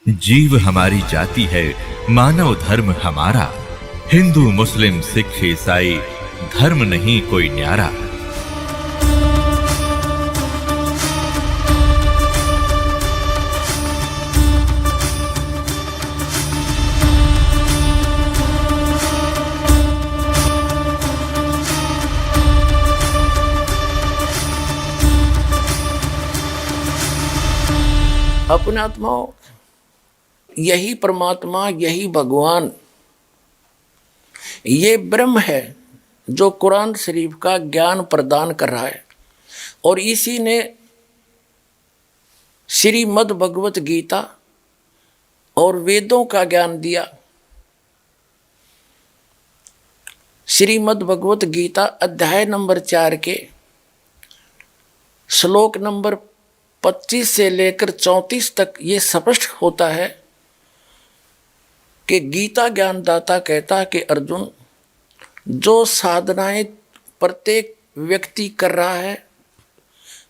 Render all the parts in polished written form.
जीव हमारी जाति है, मानव धर्म हमारा। हिंदू मुस्लिम सिख ईसाई धर्म नहीं कोई न्यारा। अपने आत्माओं, यही परमात्मा, यही भगवान, ये ब्रह्म है जो कुरान शरीफ का ज्ञान प्रदान कर रहा है। और इसी ने श्रीमद् भगवत गीता और वेदों का ज्ञान दिया। श्रीमद् भगवत गीता अध्याय नंबर 4 के श्लोक नंबर 25 से लेकर 34 तक ये स्पष्ट होता है कि गीता ज्ञानदाता कहता कि अर्जुन, जो साधनाएं प्रत्येक व्यक्ति कर रहा है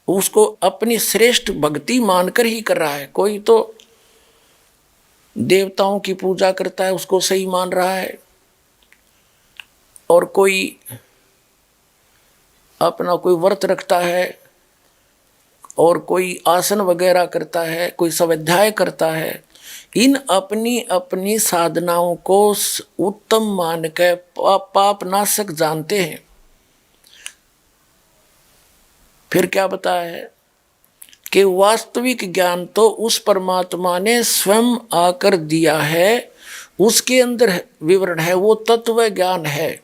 उसको अपनी श्रेष्ठ भक्ति मानकर ही कर रहा है। कोई तो देवताओं की पूजा करता है, उसको सही मान रहा है, और कोई अपना कोई व्रत रखता है, और कोई आसन वगैरह करता है, कोई स्वाध्याय करता है। इन अपनी अपनी साधनाओं को उत्तम मान के पाप नाशक जानते हैं। फिर क्या बताया है कि वास्तविक ज्ञान तो उस परमात्मा ने स्वयं आकर दिया है, उसके अंदर विवरण है, वो तत्व ज्ञान है।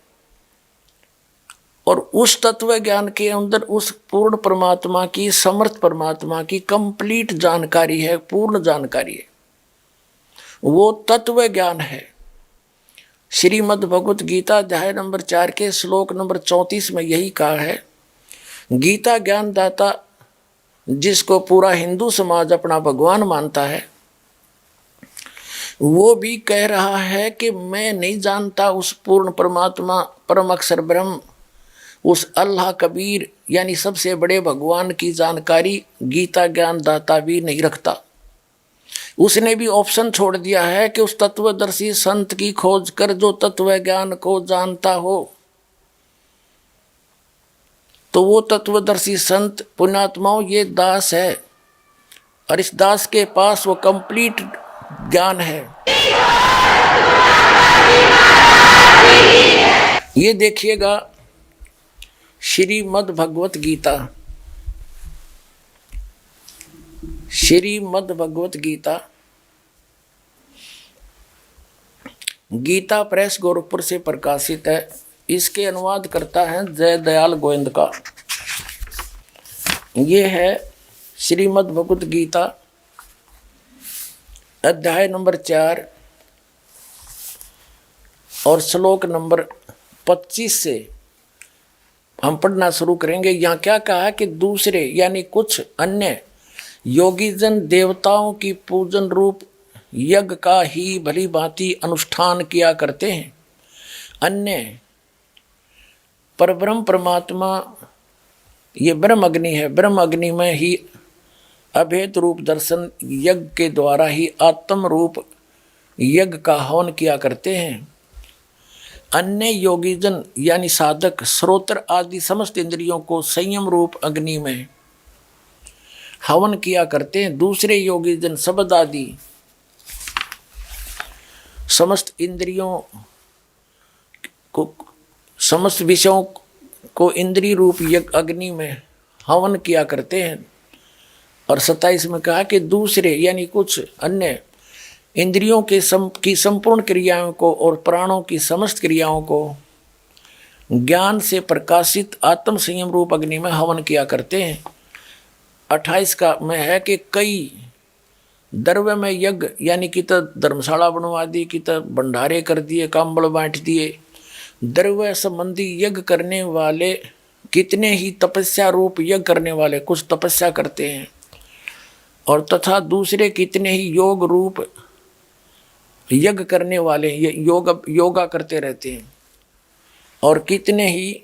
और उस तत्व ज्ञान के अंदर उस पूर्ण परमात्मा की, समर्थ परमात्मा की कंप्लीट जानकारी है, पूर्ण जानकारी है, वो तत्व ज्ञान है। श्रीमद् भगवत गीता अध्याय नंबर 4 के श्लोक नंबर 34 में यही कहा है। गीता ज्ञानदाता, जिसको पूरा हिंदू समाज अपना भगवान मानता है, वो भी कह रहा है कि मैं नहीं जानता उस पूर्ण परमात्मा, परम अक्षर ब्रह्म, उस अल्लाह कबीर यानी सबसे बड़े भगवान की जानकारी गीता ज्ञानदाता भी नहीं रखता। उसने भी ऑप्शन छोड़ दिया है कि उस तत्वदर्शी संत की खोज कर जो तत्व ज्ञान को जानता हो, तो वो तत्वदर्शी संत पुण्यात्माओं ये दास है, और इस दास के पास वो कंप्लीट ज्ञान है। ये देखिएगा श्रीमद् भगवत गीता, श्रीमद् भगवत गीता, गीता प्रेस गोरखपुर से प्रकाशित है। इसके अनुवाद करता है जय दयाल गोविंद का। ये है श्रीमद् भगवत गीता अध्याय नंबर 4 और श्लोक नंबर 25 से हम पढ़ना शुरू करेंगे। यहाँ क्या कहा कि दूसरे यानी कुछ अन्य योगी जन देवताओं की पूजन रूप यज्ञ का ही भली भांति अनुष्ठान किया करते हैं। अन्य परब्रह्म परमात्मा ये ब्रह्म अग्नि है, ब्रह्म अग्नि में ही अभेद रूप दर्शन यज्ञ के द्वारा ही आत्म रूप यज्ञ का हवन किया करते हैं। अन्य योगीजन यानी साधक श्रोत्र आदि समस्त इंद्रियों को संयम रूप अग्नि में हवन किया करते हैं। दूसरे योगीजन शब्द आदि समस्त इंद्रियों को, समस्त विषयों को इंद्रिय रूप यज्ञ अग्नि में हवन किया करते हैं। और 27 में कहा कि दूसरे यानी कुछ अन्य इंद्रियों के की संपूर्ण क्रियाओं को और प्राणों की समस्त क्रियाओं को ज्ञान से प्रकाशित आत्म संयम रूप अग्नि में हवन किया करते हैं। 28 का में है कि कई द्रव्य में यज्ञ यानी कि तो धर्मशाला बनवा दी, कि तो भंडारे कर दिए, काम्बल बांट दिए। द्रव्य संबंधी यज्ञ करने वाले कितने ही तपस्या रूप यज्ञ करने वाले कुछ तपस्या करते हैं, और तथा दूसरे कितने ही योग रूप यज्ञ करने वाले योगा करते रहते हैं। और कितने ही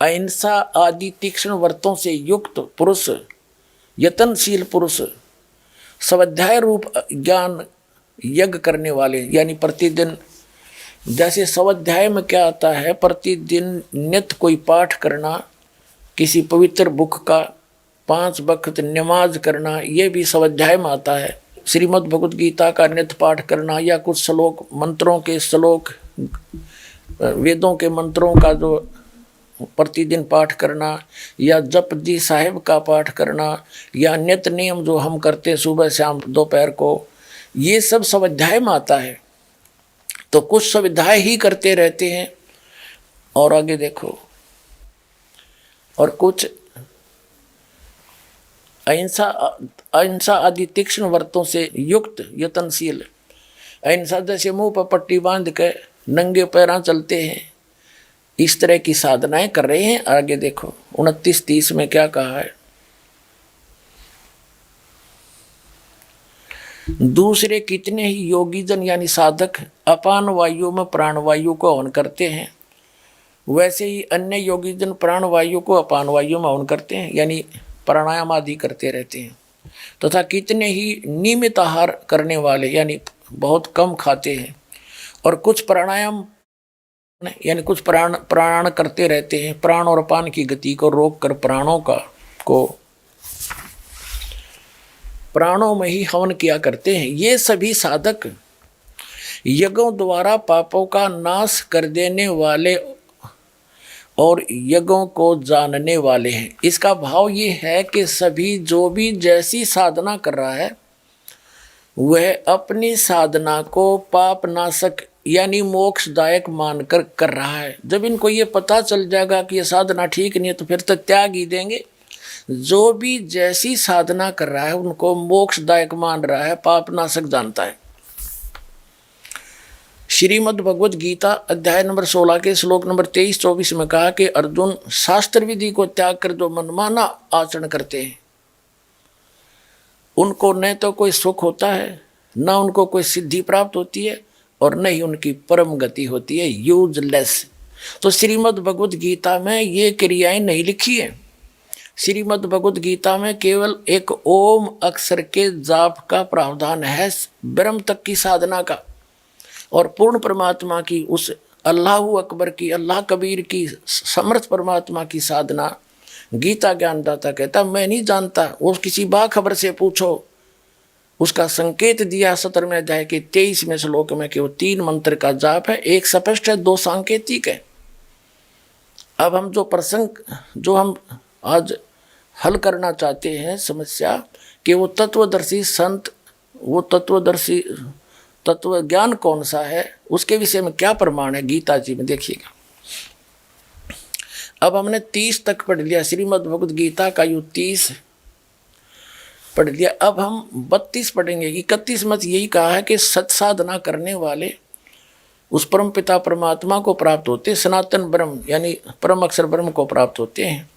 अहिंसा आदि तीक्ष्ण व्रतों से युक्त पुरुष, यतनशील पुरुष स्वाध्याय रूप ज्ञान यज्ञ करने वाले, यानी प्रतिदिन, जैसे स्वाध्याय में क्या आता है, प्रतिदिन नित्य कोई पाठ करना, किसी पवित्र बुक का 5 वक्त नमाज करना, ये भी स्वाध्याय में आता है। श्रीमद् भगवद गीता का नित्य पाठ करना, या कुछ श्लोक, मंत्रों के श्लोक, वेदों के मंत्रों का जो प्रतिदिन पाठ करना, या जपजी साहिब का पाठ करना, या नित्य नियम जो हम करते सुबह शाम दोपहर को, ये सब स्वाध्याय में आता है। तो कुछ स्वाध्याय ही करते रहते हैं, और आगे देखो, और कुछ अहिंसा आदि तीक्ष्ण व्रतों से युक्त यत्नशील, अहिंसा जैसे मुंह पर पट्टी बांध के नंगे पैरां चलते हैं, इस तरह की साधनाएं कर रहे हैं। आगे देखो 29-30 में क्या कहा है, दूसरे कितने ही योगी जन यानी साधक अपान वायु में प्राण वायु को हवन करते हैं, वैसे ही अन्य योगी जन प्राण वायु को अपान वायु में हवन करते हैं, यानी प्राणायाम आदि करते रहते हैं। तथा कितने ही नियमित आहार करने वाले, यानी बहुत कम खाते हैं, और कुछ प्राणायाम यानी कुछ प्राण करते रहते हैं, प्राण और अपान की गति को रोक कर प्राणों में ही हवन किया करते हैं। ये सभी साधक यज्ञों द्वारा पापों का नाश कर देने वाले और यज्ञों को जानने वाले हैं। इसका भाव ये है कि सभी जो भी जैसी साधना कर रहा है, वह अपनी साधना को पाप नाशक यानी मोक्षदायक मानकर कर रहा है। जब इनको ये पता चल जाएगा कि ये साधना ठीक नहीं है, तो फिर तो त्याग ही देंगे। जो भी जैसी साधना कर रहा है उनको मोक्षदायक मान रहा है, पाप नाशक जानता है। श्रीमद् भगवद गीता अध्याय नंबर 16 के श्लोक नंबर 23-24 में कहा कि अर्जुन, शास्त्र विधि को त्याग कर जो मनमाना आचरण करते हैं, उनको न तो कोई सुख होता है, न उनको कोई सिद्धि प्राप्त होती है, और न ही उनकी परम गति होती है, यूजलेस। तो श्रीमद् भगवद गीता में ये क्रियाएं नहीं लिखी है। श्रीमद् भगवद गीता में केवल एक ओम अक्षर के जाप का प्रावधान है, ब्रह्म तक की साधना का, और पूर्ण परमात्मा की, उस अल्लाहु अकबर की, अल्लाह कबीर की, समर्थ परमात्मा की साधना गीता ज्ञानदाता कहता मैं नहीं जानता। वो किसी बाखबर से पूछो, उसका संकेत दिया 17वें अध्याय के 23वें श्लोक में कि वो 3 मंत्र का जाप है, एक स्पष्ट है, 2 सांकेतिक है। अब हम जो प्रसंग जो हम आज हल करना चाहते हैं समस्या, कि वो तत्वदर्शी संत, वो तत्वदर्शी तत्व ज्ञान कौन सा है, उसके विषय में क्या प्रमाण है गीता जी में, देखिएगा। अब हमने 30 तक पढ़ लिया, श्रीमद् भगवद गीता का यो 30 पढ़ लिया। अब हम 32 पढ़ेंगे। 31 में यही कहा है कि सत साधना करने वाले उस परम पिता परमात्मा को प्राप्त होते हैं, सनातन ब्रह्म यानी परम अक्षर ब्रह्म को प्राप्त होते हैं।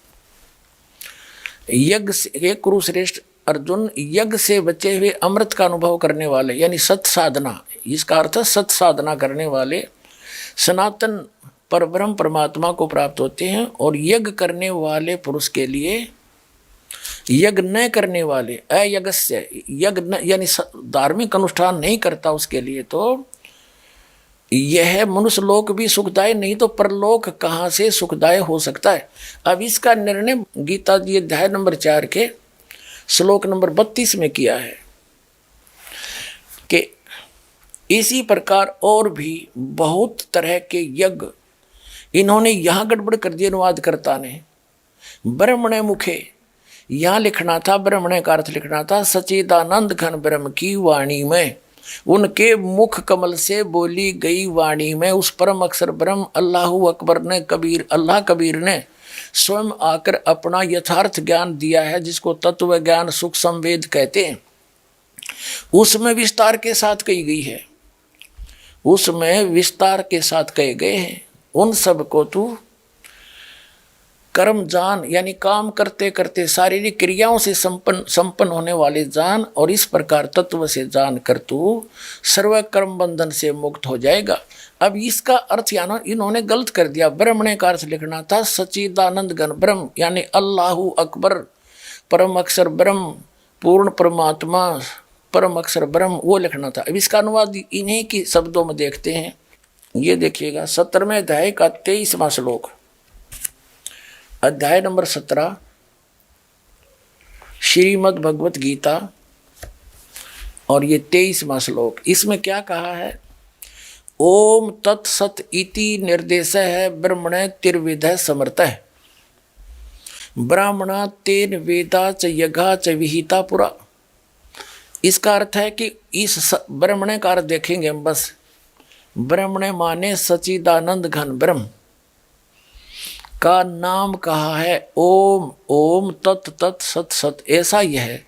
यज्ञ से कुरुश्रेष्ठ अर्जुन, यज्ञ से बचे हुए अमृत का अनुभव करने वाले यानी सत साधना, इसका अर्थ सत साधना करने वाले सनातन परब्रह्म परमात्मा को प्राप्त होते हैं। और यज्ञ करने वाले पुरुष के लिए, यज्ञ न करने वाले अयज्ञस्य, यज्ञ यानी धार्मिक अनुष्ठान नहीं करता, उसके लिए तो यह मनुष्य लोक भी सुखदाय नहीं तो परलोक कहाँ से सुखदाय हो सकता है। अब इसका निर्णय गीता जी अध्याय नंबर 4 के श्लोक नंबर 32 में किया है कि इसी प्रकार और भी बहुत तरह के यज्ञ इन्होंने यहाँ गड़बड़ कर दिया अनुवादकर्ता ने। ब्रह्मणे मुखे यहाँ लिखना था, ब्रह्मणे का अर्थ लिखना था सच्चिदानंद घन ब्रह्म की वाणी में, उनके मुख कमल से बोली गई वाणी में उस परम अक्षर ब्रह्म अल्लाहु अकबर ने अल्लाह कबीर ने स्वयं आकर अपना यथार्थ ज्ञान दिया है, जिसको तत्व ज्ञान सुख संवेद कहते हैं। उसमें विस्तार के साथ कही गई है, उसमें विस्तार के साथ कहे गए हैं। उन सब को तू कर्म जान यानी काम करते करते शारीरिक क्रियाओं से संपन्न होने वाले जान, और इस प्रकार तत्व से जान कर तू सर्व कर्म बंधन से मुक्त हो जाएगा। अब इसका अर्थ यानी इन्होंने गलत कर दिया। ब्रह्मणे का अर्थ लिखना था सच्चिदानंद घन ब्रह्म यानी अल्लाहु अकबर, परम अक्षर ब्रह्म, पूर्ण परमात्मा, परम अक्षर ब्रह्म, वो लिखना था। अब इसका अनुवाद इन्हीं की शब्दों में देखते हैं। ये देखिएगा 17वें अध्याय का 23वां श्लोक, अध्याय नंबर 17 श्रीमद् भगवत गीता, और ये 23वां श्लोक। इसमें क्या कहा है? ओम तत्सत इति निर्देश है ब्रह्मण तिर्विध समर्थः ब्राह्मणा तेन वेदा च यज्ञा च विहिता पुरा। इसका अर्थ है कि इस ब्रह्मण का अर्थ देखेंगे हम बस। ब्रह्मण माने सच्चिदानंद घन ब्रह्म का नाम कहा है ओम। ओम तत् तत् सत सत, ऐसा यह है।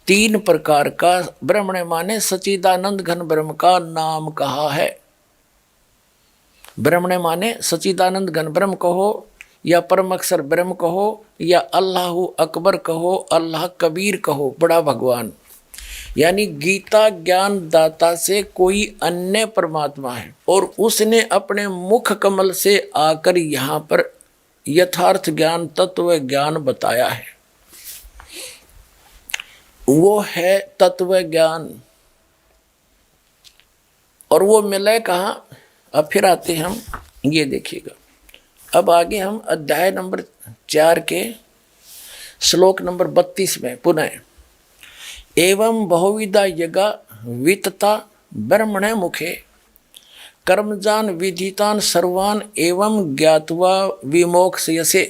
3 प्रकार का ब्रह्मण माने सच्चिदानंद घन ब्रह्म का नाम कहा है। ब्रह्मण माने सच्चिदानंद घन ब्रह्म कहो, या परम अक्षर ब्रह्म कहो, या अल्लाह अकबर कहो, अल्लाह कबीर कहो, बड़ा भगवान। यानी गीता ज्ञान दाता से कोई अन्य परमात्मा है और उसने अपने मुख कमल से आकर यहाँ पर यथार्थ ज्ञान तत्व ज्ञान बताया है। वो है तत्व ज्ञान। और वो मिले कहाँ? अब फिर आते हम, ये देखिएगा। अब आगे हम अध्याय नंबर 4 के श्लोक नंबर 32 में पुनः एवं बहुविधा यज्ञा वितता ब्रह्मण मुखे कर्मजान विधितान सर्वान एवं ज्ञात्वा विमोक्षयसे।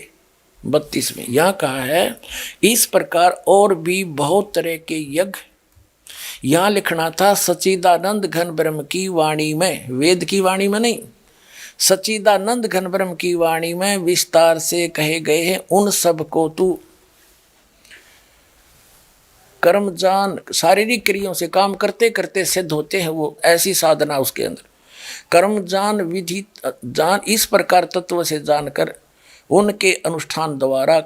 32 में यहाँ कहा है इस प्रकार और भी बहुत तरह के यज्ञ। यहाँ लिखना था सच्चिदानंद घन ब्रह्म की वाणी में, वेद की वाणी में नहीं, सच्चिदानंद घन ब्रह्म की वाणी में विस्तार से कहे गए हैं। उन सब को तू कर्मजान, शारीरिक क्रियाओं से काम करते करते सिद्ध होते हैं वो, ऐसी साधना उसके अंदर। कर्मजान विधि जान, इस प्रकार तत्व से जानकर उनके अनुष्ठान द्वारा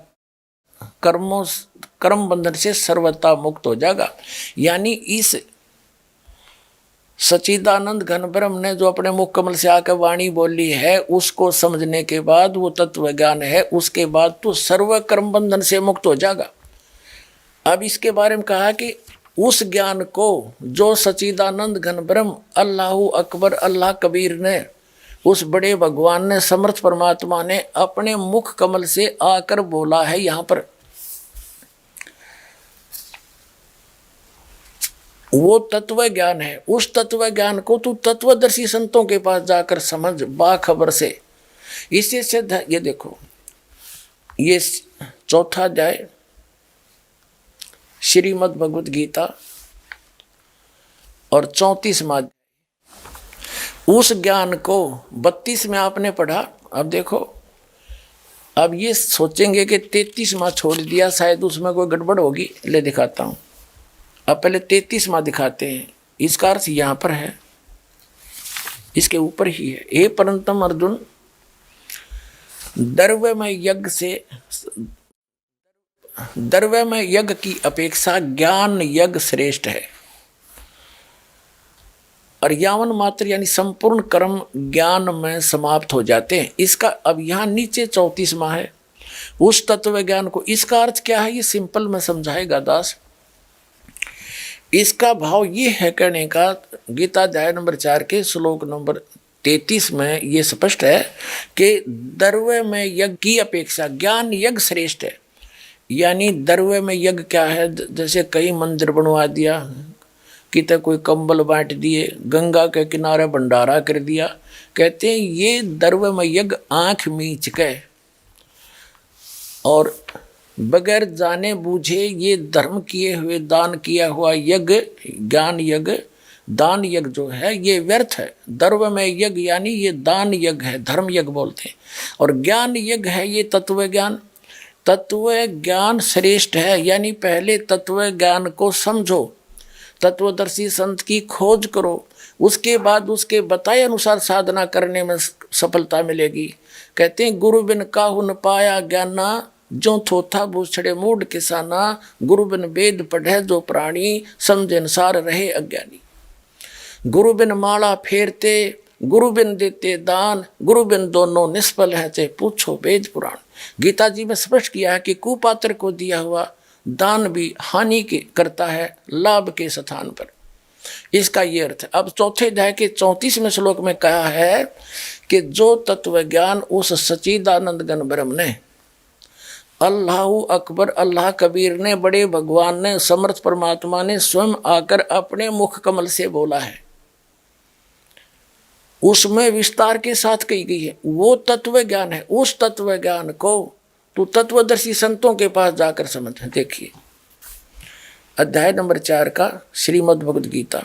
कर्म बंधन से सर्वथा मुक्त हो जाएगा। यानी इस सच्चिदानंद घन ब्रह्म ने जो अपने मुख कमल से आकर वाणी बोली है, उसको समझने के बाद वो तत्व ज्ञान है, उसके बाद तो सर्व कर्म बंधन से मुक्त हो जाएगा। अब इसके बारे में कहा कि उस ज्ञान को जो सच्चिदानंद घन ब्रह्म अल्लाह अकबर अल्लाह कबीर ने, उस बड़े भगवान ने, समर्थ परमात्मा ने अपने मुख कमल से आकर बोला है यहाँ पर, वो तत्व ज्ञान है। उस तत्व ज्ञान को तू तत्वदर्शी संतों के पास जाकर समझ बाखबर से। इससे सिद्ध, ये देखो, ये 4था अध्याय श्रीमद् भगवत गीता और 34वां। उस ज्ञान को 32 में आपने पढ़ा। अब देखो, अब ये सोचेंगे कि 33वां छोड़ दिया, शायद उसमें कोई गड़बड़ होगी। ले दिखाता हूँ। अब पहले 33वां दिखाते हैं। इसका अर्थ यहाँ पर है, इसके ऊपर ही है। ए परंतम अर्जुन, द्रव्य में यज्ञ की अपेक्षा ज्ञान यज्ञ श्रेष्ठ है। और यावन मात्र यानी संपूर्ण कर्म ज्ञान में समाप्त हो जाते हैं। इसका अब यहाँ नीचे 34वां है, उस तत्व ज्ञान को। इसका अर्थ क्या है, ये सिंपल में समझाएगा दास। इसका भाव ये है कहने का, गीता अध्याय नंबर 4 के श्लोक नंबर 33 में ये स्पष्ट है कि द्रव्य में यज्ञ की अपेक्षा ज्ञान यज्ञ श्रेष्ठ है। यानी द्रव्य में यज्ञ क्या है? जैसे कई मंदिर बनवा दिया, कितने कोई कंबल बांट दिए, गंगा के किनारे भंडारा कर दिया, कहते हैं ये द्रव्य में यज्ञ आँख मींच के और बगैर जाने बूझे ये धर्म किए हुए दान किया हुआ यज्ञ, ज्ञान यज्ञ, दान यज्ञ जो है ये व्यर्थ है। द्रव्य में यज्ञ यानी ये दान यज्ञ है, धर्म यज्ञ बोलते हैं। और ज्ञान यज्ञ है ये तत्व ज्ञान। तत्व ज्ञान श्रेष्ठ है, यानी पहले तत्व ज्ञान को समझो, तत्वदर्शी संत की खोज करो, उसके बाद उसके बताए अनुसार साधना करने में सफलता मिलेगी। कहते हैं गुरु बिन काहू न पाया ज्ञाना, जो थोथा बूछड़े मूड किसाना, गुरु बिन वेद पढ़े जो प्राणी, समझे अनुसार रहे अज्ञानी। गुरु बिन माला फेरते, गुरु बिन देते दान, गुरु बिन दोनों निष्फल है, चाहे पूछो वेद पुराण। गीता जी में स्पष्ट किया है कि कुपात्र को दिया हुआ दान भी हानि के करता है लाभ के स्थान पर। इसका ये अर्थ है। अब चौथे अध्याय के 34वें श्लोक में कहा है कि जो तत्व ज्ञान उस सच्चिदानंद घन ब्रह्म ने, अल्लाहु अकबर, अल्लाह कबीर ने, बड़े भगवान ने, समर्थ परमात्मा ने स्वयं आकर अपने मुख कमल से बोला है, उसमें विस्तार के साथ कही गई है, वो तत्व ज्ञान है। उस तत्व ज्ञान को तू तत्वदर्शी संतों के पास जाकर समझ। देखिए अध्याय नंबर 4 का श्रीमद् भगवद गीता।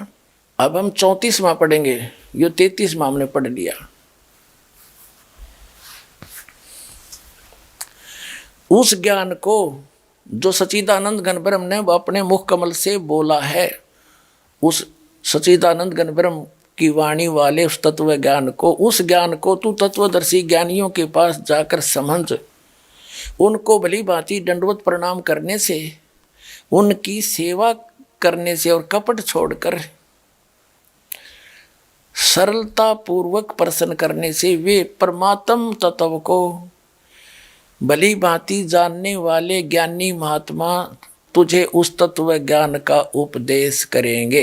अब हम 34वां पढ़ेंगे, यो 33वां हमने पढ़ लिया। उस ज्ञान को जो सच्चिदानंद घन ब्रह्म ने अपने मुख कमल से बोला है, उस सच्चिदानंद घन ब्रह्म की वाणी वाले उस तत्व ज्ञान को, उस ज्ञान को तू तत्वदर्शी ज्ञानियों के पास जाकर समझ। उनको भली भांति दंडवत प्रणाम करने से, उनकी सेवा करने से और कपट छोड़कर सरलता पूर्वक प्रसन्न करने से वे परमात्म तत्व को भली भांति जानने वाले ज्ञानी महात्मा तुझे उस तत्व ज्ञान का उपदेश करेंगे।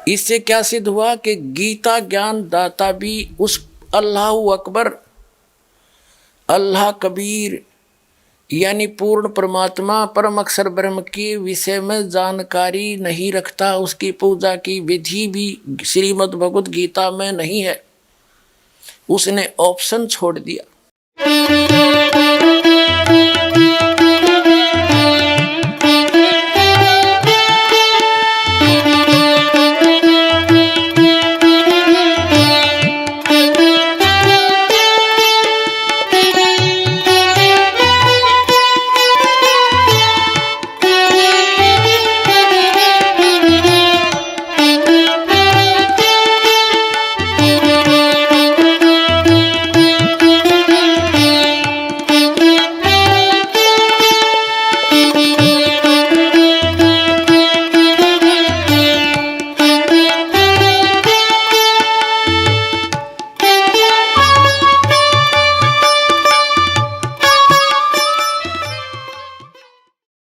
इससे क्या सिद्ध हुआ कि गीता ज्ञान दाता भी उस अल्लाहु अकबर, अल्लाह कबीर यानी पूर्ण परमात्मा परम अक्षर ब्रह्म के विषय में जानकारी नहीं रखता। उसकी पूजा की विधि भी श्रीमद् भगवद गीता में नहीं है, उसने ऑप्शन छोड़ दिया।